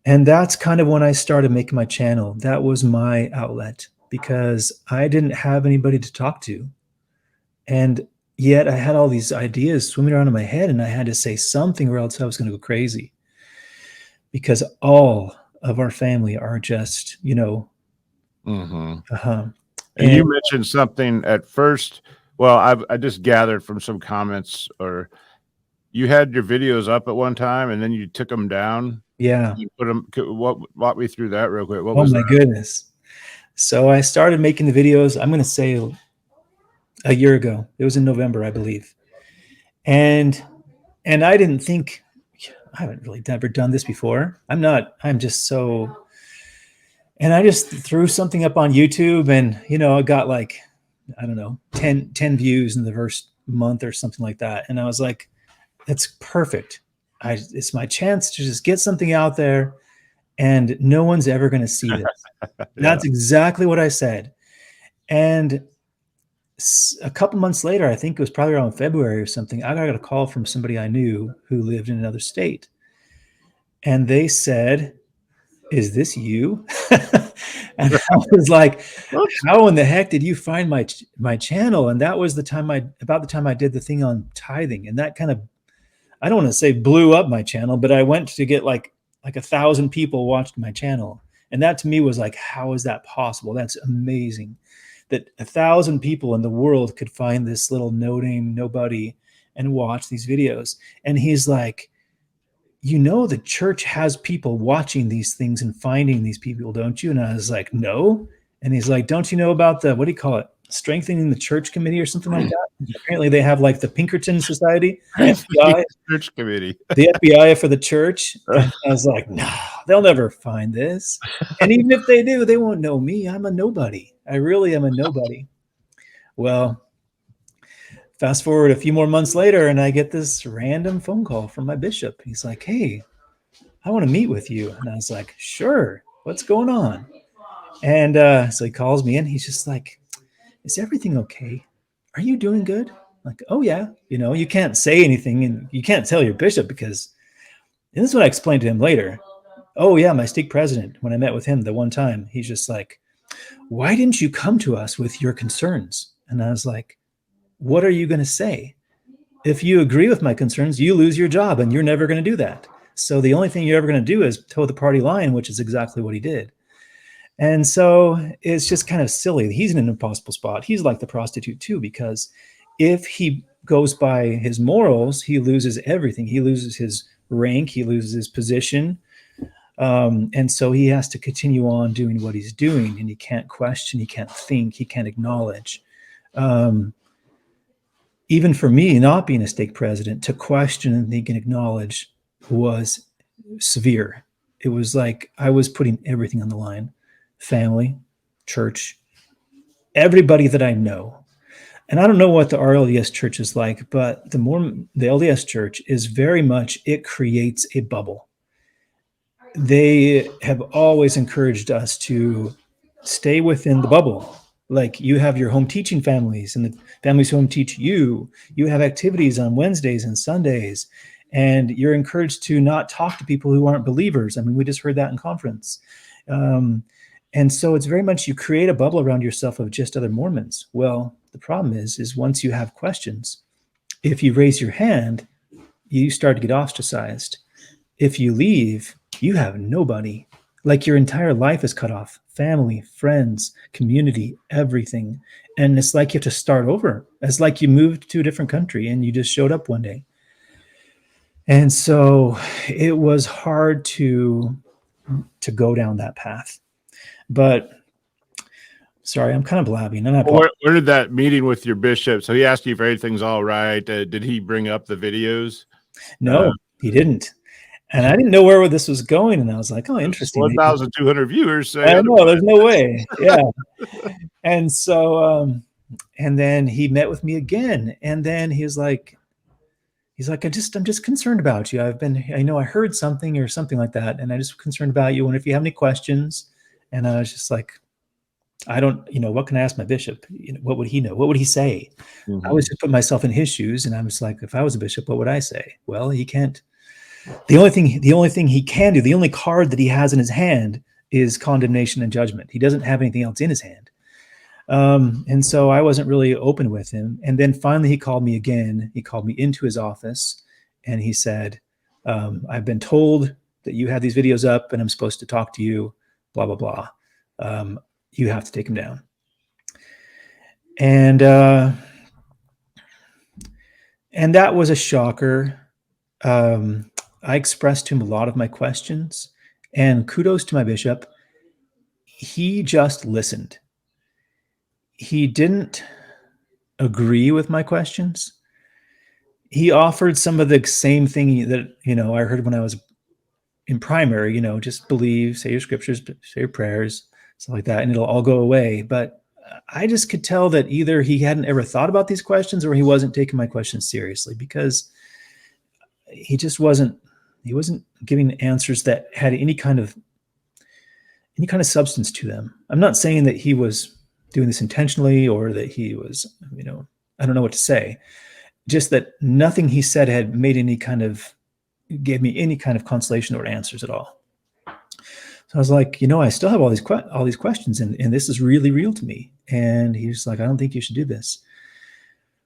And that's kind of when I started making my channel. That was my outlet because I didn't have anybody to talk to. And yet I had all these ideas swimming around in my head, and I had to say something or else I was going to go crazy. Because all of our family are just, And you mentioned something at first. Well, I just gathered from some comments, or you had your videos up at one time and then you took them down. Yeah. You put them. Walk me through that real quick. What Oh was my that? goodness. So I started making the videos, I'm going to say a year ago. It was in November, I believe. And I didn't think, I haven't really never done this before. I'm just so, and I just threw something up on YouTube, and, I got like, I don't know, 10 views in the first month or something like that. And I was like, that's perfect. It's my chance to just get something out there, and no one's ever going to see this. Yeah. That's exactly what I said. And a couple months later, I think it was probably around February or something, I got a call from somebody I knew who lived in another state. And they said, "Is this you?" And I was like, "How in the heck did you find my channel?" And that was about the time I did the thing on tithing. And that kind of, I don't want to say blew up my channel, but I went to get like 1,000 people watched my channel. And that to me was like, how is that possible? That's amazing that 1,000 people in the world could find this little no-name nobody and watch these videos. And he's like, the church has people watching these things and finding these people, don't you? And I was like, no. And he's like, don't you know about the, what do you call it? Strengthening the Church Committee or something like that? Apparently they have like the Pinkerton Society, FBI, Church Committee, the FBI for the church. And I was like, no, they'll never find this. And even if they do, they won't know me. I'm a nobody. I really am a nobody. Well, fast forward a few more months later, and I get this random phone call from my bishop. He's like, "Hey, I want to meet with you." And I was like, "Sure. What's going on?" And so he calls me in. He's just like, "Is everything okay? Are you doing good?" I'm like, "Oh yeah." You can't say anything, and you can't tell your bishop because, and this is what I explained to him later. Oh yeah, my stake president, when I met with him the one time, he's just like, "Why didn't you come to us with your concerns?" And I was like, "What are you going to say? If you agree with my concerns, you lose your job, and you're never going to do that. So the only thing you're ever going to do is toe the party line," which is exactly what he did. And so it's just kind of silly. He's in an impossible spot. He's like the prostitute too, because if he goes by his morals, he loses everything. He loses his rank. He loses his position. And so he has to continue on doing what he's doing, and he can't question, he can't think, he can't acknowledge. Even for me, not being a stake president, to question and think and acknowledge was severe. It was like I was putting everything on the line: family, church, everybody that I know. And I don't know what the RLDS church is like, but the LDS church is very much, it creates a bubble. They have always encouraged us to stay within the bubble. Like, you have your home teaching families, and the families who home teach you. You have activities on Wednesdays and Sundays, and you're encouraged to not talk to people who aren't believers. I mean, we just heard that in conference. And so it's very much, you create a bubble around yourself of just other Mormons. Well, the problem is once you have questions, if you raise your hand, you start to get ostracized. If you leave, you have nobody. Like your entire life is cut off, family, friends, community, everything. And it's like you have to start over. It's like you moved to a different country and you just showed up one day. And so it was hard to go down that path. But sorry, I'm kind of blabbing. And I Well, apologize. where did that meeting with your bishop? So he asked you if everything's all right. Did he bring up the videos? No, he didn't. And I didn't know where this was going. And I was like, oh, interesting. 1,200 viewers say I know, there's no otherwise. way. Yeah. And so, and then he met with me again. And then he's like, I'm just concerned about you. I know I heard something or something like that. And I just concerned about you. And if you have any questions. And I was just like, I don't, what can I ask my bishop? What would he know? What would he say? Mm-hmm. I was just put myself in his shoes. And I was like, if I was a bishop, what would I say? Well, he can't. The only thing he can do, the only card that he has in his hand is condemnation and judgment. He doesn't have anything else in his hand. And so I wasn't really open with him. And then finally he called me again. He called me into his office and he said, I've been told that you have these videos up and I'm supposed to talk to you, blah, blah, blah. You have to take them down. And that was a shocker. I expressed to him a lot of my questions, and kudos to my bishop. He just listened. He didn't agree with my questions. He offered some of the same thing that, I heard when I was in primary, just believe, say your scriptures, say your prayers, stuff like that, and it'll all go away. But I just could tell that either he hadn't ever thought about these questions or he wasn't taking my questions seriously, because he just wasn't giving answers that had any kind of substance to them. I'm not saying that he was doing this intentionally or that he was, I don't know what to say. Just that nothing he said had made gave me any kind of consolation or answers at all. So I was like, I still have all these questions, and this is really real to me. And he's like, I don't think you should do this.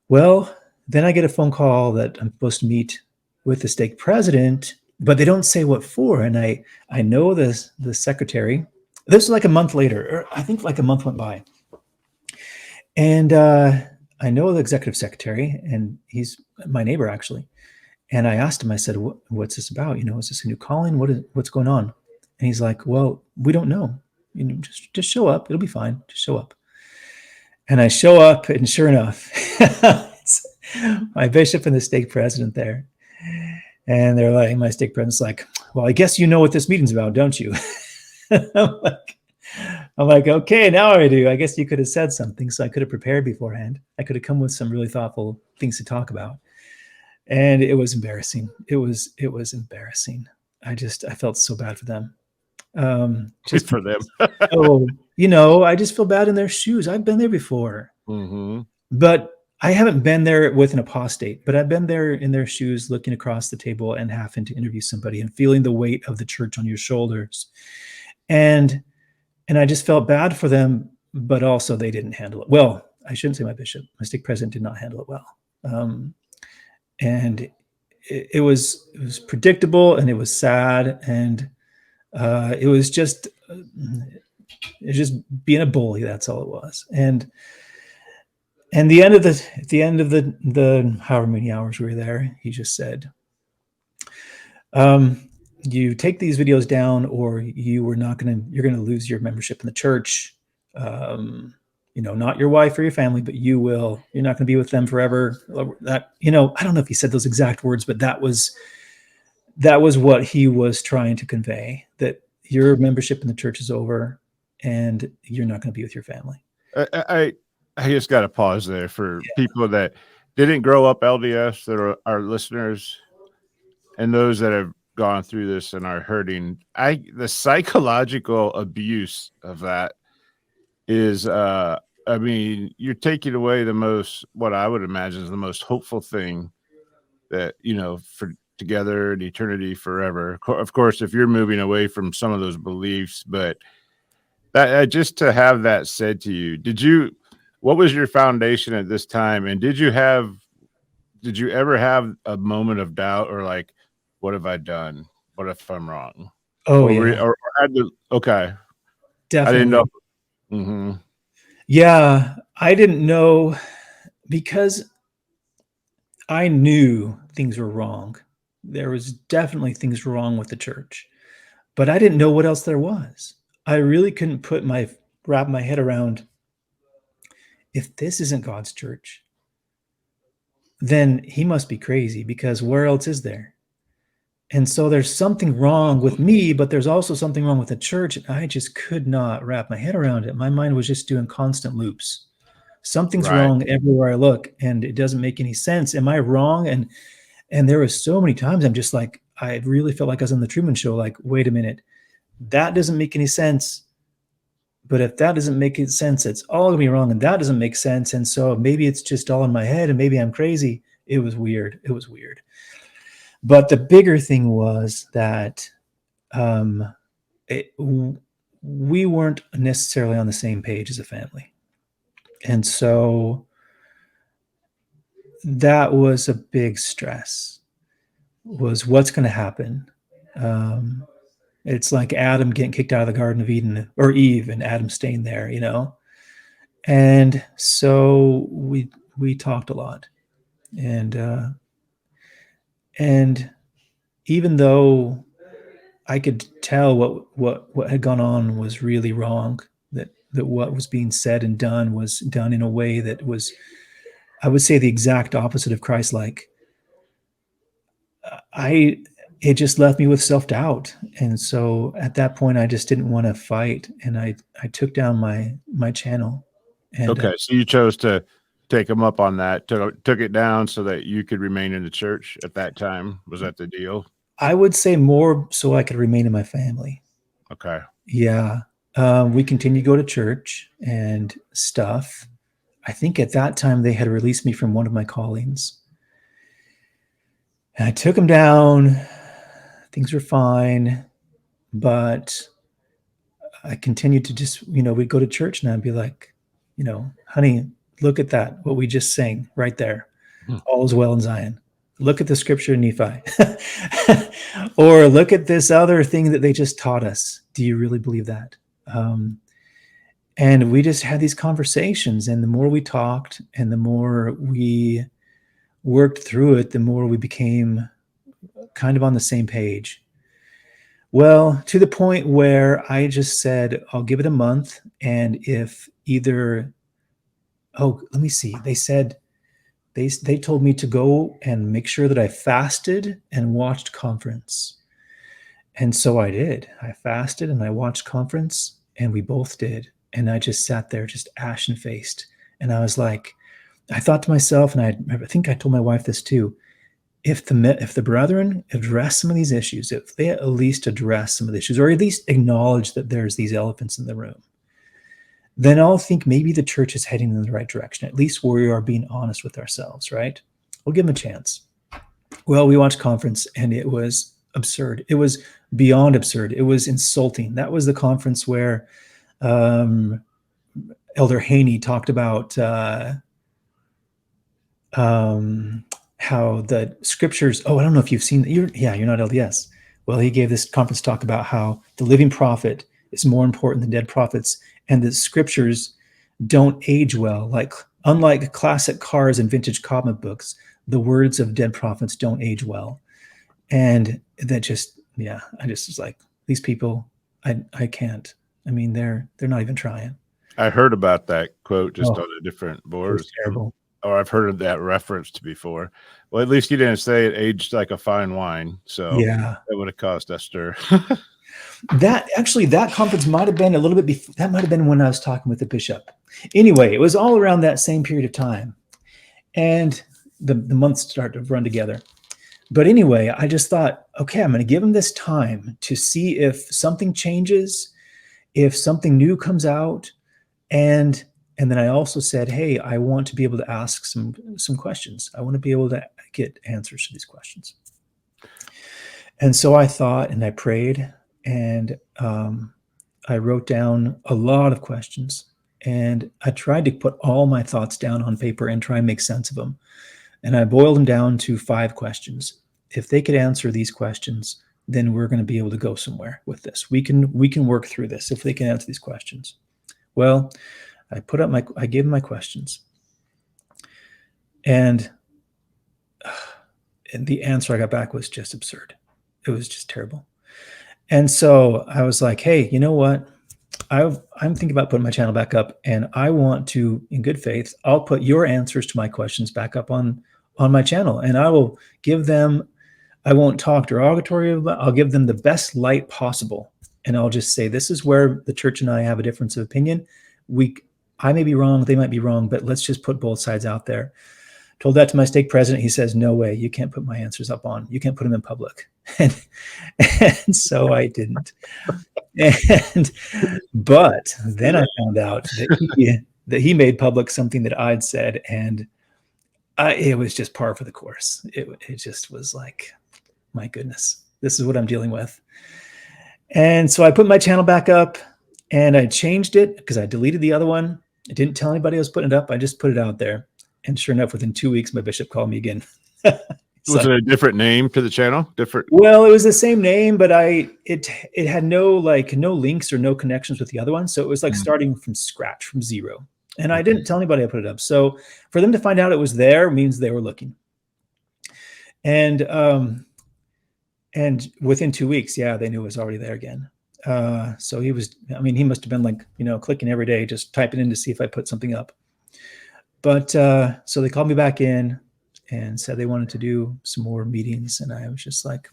Well, then I get a phone call that I'm supposed to meet with the stake president, but they don't say what for. And I know the secretary. This was like a month later, or I think like a month went by. And I know the executive secretary, and he's my neighbor actually. And I asked him, I said, what's this about? Is this a new calling? What's going on? And he's like, well, we don't know. Just show up. It'll be fine. Just show up. And I show up, and sure enough, it's my bishop and the stake president there. And they're like, my stake president's like, well, I guess you know what this meeting's about, don't you? I'm like, okay, now I do. I guess you could have said something, so I could have prepared beforehand. I could have come with some really thoughtful things to talk about. And it was embarrassing. It was embarrassing. I felt so bad for them. Just for them. I just feel bad in their shoes. I've been there before. Mm-hmm. But I haven't been there with an apostate, but I've been there in their shoes, looking across the table and having to interview somebody and feeling the weight of the church on your shoulders. And I just felt bad for them, but also they didn't handle it well. I shouldn't say my bishop. My stake president did not handle it well. And it was predictable, and it was sad, and it was just being a bully. That's all it was. And at the end of the however many hours we were there, he just said, you take these videos down, or you're going to lose your membership in the church. Not your wife or your family, but you're not going to be with them forever. That, I don't know if he said those exact words, but that was what he was trying to convey, that your membership in the church is over and you're not going to be with your family. I just got to pause there for people that didn't grow up LDS, that are our listeners, and those that have gone through this and are hurting. The psychological abuse of that is, you're taking away what I would imagine is the most hopeful thing that, for together in eternity forever. Of course, if you're moving away from some of those beliefs, but that just to have that said to you, what was your foundation at this time? And did you ever have a moment of doubt, or like, what have I done? What if I'm wrong? Oh, or yeah, or had to? Okay, I didn't know. definitely. Hmm. Yeah, I didn't know because I knew things were wrong. There was definitely things wrong with the church, but I didn't know what else there was. I really couldn't wrap my head around, if this isn't God's church, then he must be crazy, because where else is there? And so there's something wrong with me, but there's also something wrong with the church. And I just could not wrap my head around it. My mind was just doing constant loops. Something's Right. wrong everywhere I look, and it doesn't make any sense. Am I wrong? And there was so many times I'm just like, I really felt like I was on the Truman Show. Like, wait a minute, that doesn't make any sense. But if that doesn't make any sense, it's all gonna be wrong, and that doesn't make sense. And so maybe it's just all in my head, and maybe I'm crazy. It was weird. It was weird. But the bigger thing was that um, we weren't necessarily on the same page as a family. And so that was a big stress, was what's going to happen. Um, it's like Adam getting kicked out of the Garden of Eden, or Eve and Adam staying there, you know? And so we talked a lot. And even though I could tell what had gone on was really wrong, that what was being said and done was done in a way that was, I would say, the exact opposite of Christ-like. I It just left me with self-doubt. And so at that point I just didn't want to fight, and I took down my channel. And Okay, so you chose to take them up on that, took it down so that you could remain in the church at that time. Was that the deal? I would say more so I could remain in my family. Okay. Yeah. We continued to go to church and stuff. I think at that time they had released me from one of my callings. And I took them down. Things were fine. But I continued to just, we'd go to church and I'd be like, honey, look at that, what we just sang right there. Hmm. All is well in Zion. Look at the scripture in Nephi. Or look at this other thing that they just taught us. Do you really believe that? And we just had these conversations. And the more we talked and the more we worked through it, the more we became kind of on the same page. Well, to the point where I just said, I'll give it a month. And if either, oh, let me see. They said, they told me to go and make sure that I fasted and watched conference. And so I did. I fasted and I watched conference, and we both did. And I just sat there just ashen faced. And I was like, I thought to myself, and I think I told my wife this too, if the brethren address some of these issues, if they at least address some of the issues, or at least acknowledge that there's these elephants in the room, then I'll think maybe the church is heading in the right direction. At least we are being honest with ourselves, right? We'll give them a chance. Well, we watched conference, and it was absurd. It was beyond absurd. It was insulting. That was the conference where Elder Haney talked about how the scriptures. Oh, I don't know if you've seen. You're not LDS. Well, he gave this conference talk about how the living prophet is more important than dead prophets, and the scriptures don't age well. Like, unlike classic cars and vintage comic books, the words of dead prophets don't age well. And that just, I just was like, these people, I can't. I mean, they're not even trying. I heard about that quote just Oh, on a different it board, was terrible. or I've heard of that referenced before. Well, at least you didn't say it aged like a fine wine, so Yeah. that would have caused a stir. That conference might have been a little bit before. That might have been when I was talking with the bishop. Anyway, it was all around that same period of time. And the months started to run together. But anyway, I just thought, okay, I'm going to give them this time to see if something changes, if something new comes out. And then I also said, hey, I want to be able to ask some questions. I want to be able to get answers to these questions. And so I thought, and I prayed, and I wrote down a lot of questions, and I tried to put all my thoughts down on paper and try and make sense of them. And I boiled them down to 5 questions. If they could answer these questions, then we're going to be able to go somewhere with this. We can work through this if they can answer these questions. Well, I gave them my questions, and the answer I got back was just absurd. It was just terrible. And so I was like, hey, you know what? I'm thinking about putting my channel back up, and I want to, in good faith, I'll put your answers to my questions back up on my channel, and I will give them, I won't talk derogatory about, I'll give them the best light possible. And I'll just say, this is where the church and I have a difference of opinion. I may be wrong, they might be wrong, but let's just put both sides out there. Told that to my stake president. He says, no way, you can't put my answers up on, you can't put them in public. And so I didn't. But then I found out that he made public something that I'd said, and it was just par for the course. It just was like, my goodness, this is what I'm dealing with. And so I put my channel back up, and I changed it because I deleted the other one. I didn't tell anybody I was putting it up. I just put it out there. And sure enough, within 2 weeks, my bishop called me again. Was it a different name to the channel? Different? Well, it was the same name, but it had no links or no connections with the other one. So it was like starting from scratch, from zero. And I didn't tell anybody I put it up. So for them to find out it was there means they were looking. And within 2 weeks, yeah, they knew it was already there again. So he must have been like, clicking every day, just typing in to see if I put something up. But so they called me back in and said they wanted to do some more meetings. And I was just like,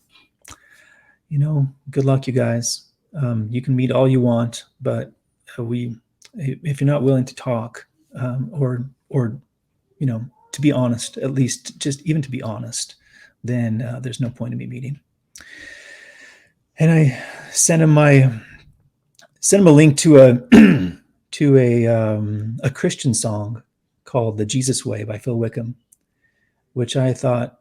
good luck, you guys. You can meet all you want, but if you're not willing to talk, or to be honest, at least just even to be honest, then there's no point in me meeting. And I sent him a link to a Christian song called "The Jesus Way" by Phil Wickham, which I thought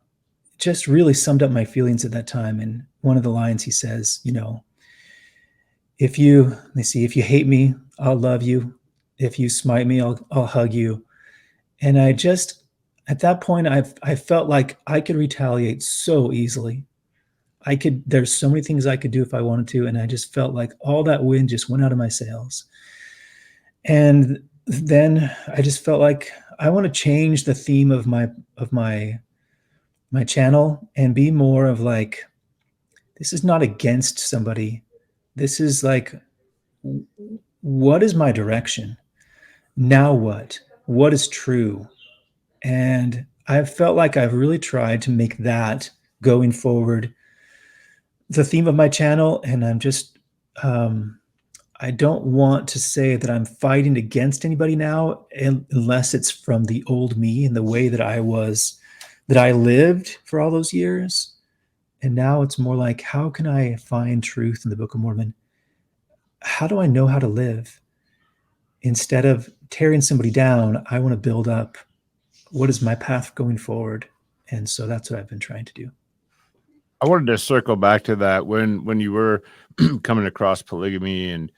just really summed up my feelings at that time. And one of the lines he says, if you hate me, I'll love you. If you smite me, I'll hug you. And I just, at that point, I felt like I could retaliate so easily. There's so many things I could do if I wanted to. And I just felt like all that wind just went out of my sails. And then I just felt like I want to change the theme of my channel and be more of like, this is not against somebody. This is like, what is my direction? Now what? What is true? And I felt like I've really tried to make that going forward the theme of my channel. And I'm just, I don't want to say that I'm fighting against anybody now, unless it's from the old me and the way that I lived for all those years. And now it's more like, how can I find truth in the Book of Mormon? How do I know how to live? Instead of tearing somebody down, I want to build up. What is my path going forward? And so that's what I've been trying to do. I wanted to circle back to that when you were coming across polygamy and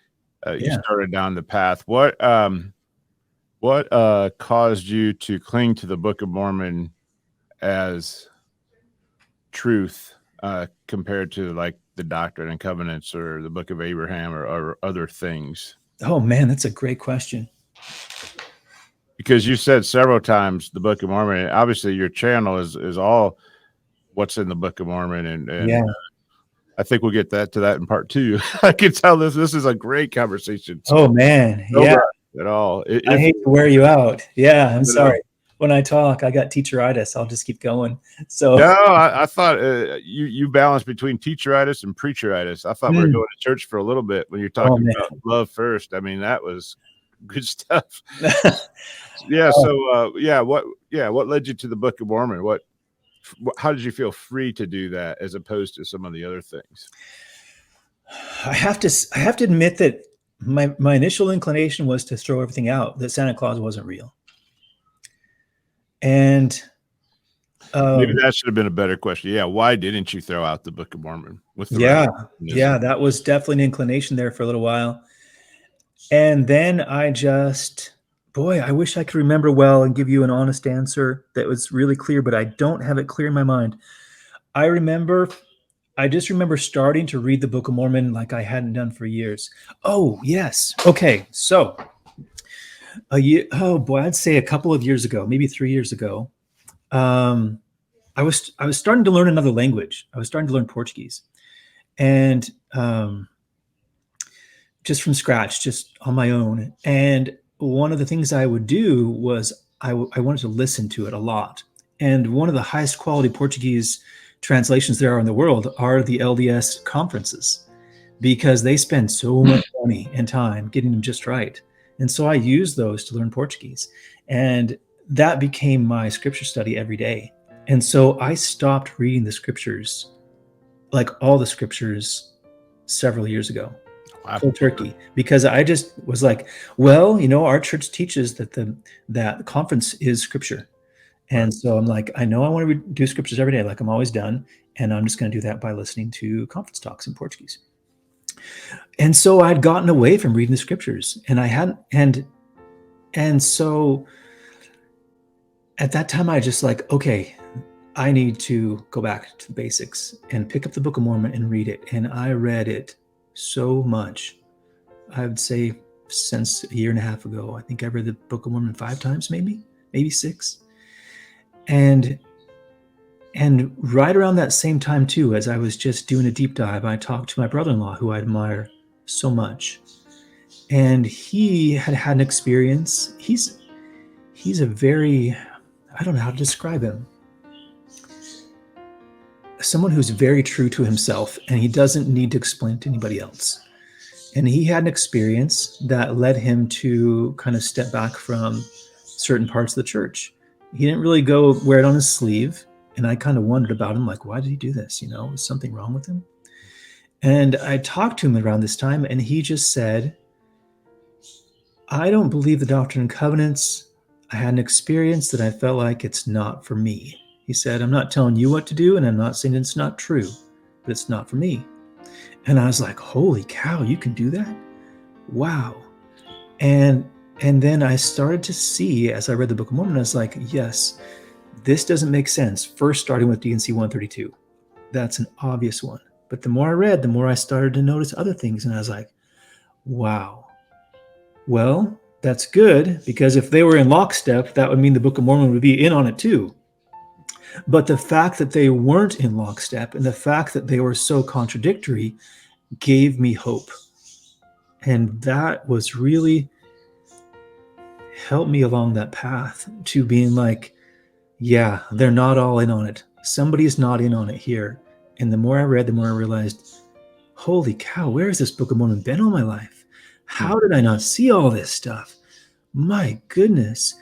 you started down the path. What caused you to cling to the Book of Mormon as truth compared to like the Doctrine and Covenants or the Book of Abraham or other things? Oh man, that's a great question. Because you said several times the Book of Mormon. Obviously, your channel is all what's in the Book of Mormon, and I think we'll get to that in part 2. I can tell this is a great conversation. So oh man, yeah. At all. I hate to wear you out. Yeah, I'm sorry. When I talk, I got teacheritis. I'll just keep going. So no, I thought you balance between teacheritis and preacheritis. I thought we were going to church for a little bit when you're talking about love first. I mean, that was good stuff. What led you to the Book of Mormon? How did you feel free to do that as opposed to some of the other things? I have to admit that my initial inclination was to throw everything out, that Santa Claus wasn't real. And maybe that should have been a better question. Yeah, why didn't you throw out the Book of Mormon? That was definitely an inclination there for a little while. And then I wish I could remember well and give you an honest answer that was really clear, but I don't have it clear in my mind. I remember I just remember starting to read the Book of Mormon like I hadn't done for years. Oh, yes. Okay. So a year, oh boy, I'd say a couple of years ago, maybe 3 years ago, um, I was starting to learn another language. I was starting to learn Portuguese, and just from scratch, just on my own. And one of the things I would do was I wanted to listen to it a lot. And one of the highest quality Portuguese translations there are in the world are the LDS conferences, because they spend so much money and time getting them just right. And so I use those to learn Portuguese. And that became my scripture study every day. And so I stopped reading the scriptures, like all the scriptures, several years ago. Wow. Cold turkey, because I just was like, well, our church teaches that the conference is scripture. And so I'm like, I know I want to do scriptures every day, like I'm always done. And I'm just going to do that by listening to conference talks in Portuguese. And so I'd gotten away from reading the scriptures, and I hadn't, and so at that time I just like, okay, I need to go back to the basics and pick up the Book of Mormon and read it. And I read it so much. I would say since a year and a half ago, I think I read the Book of Mormon 5 times, maybe 6. And right around that same time too, as I was just doing a deep dive, I talked to my brother-in-law, who I admire so much. And he had an experience. He's a very, I don't know how to describe him. Someone who's very true to himself, and he doesn't need to explain to anybody else. And he had an experience that led him to kind of step back from certain parts of the church. He didn't really go wear it on his sleeve. And I kind of wondered about him, like, why did he do this? Was something wrong with him? And I talked to him around this time, and he just said, I don't believe the Doctrine and Covenants. I had an experience that I felt like it's not for me. He said, I'm not telling you what to do, and I'm not saying it's not true, but it's not for me. And I was like, holy cow, you can do that? Wow. And then I started to see, as I read the Book of Mormon, I was like, yes, this doesn't make sense. First, starting with D&C 132. That's an obvious one. But the more I read, the more I started to notice other things. And I was like, wow. Well, that's good, because if they were in lockstep, that would mean the Book of Mormon would be in on it too. But the fact that they weren't in lockstep, and the fact that they were so contradictory, gave me hope. And that was really helped me along that path to being like, yeah, they're not all in on it. Somebody's not in on it here. And the more I read, the more I realized, holy cow, where has this Book of Mormon been all my life? How did I not see all this stuff? My goodness.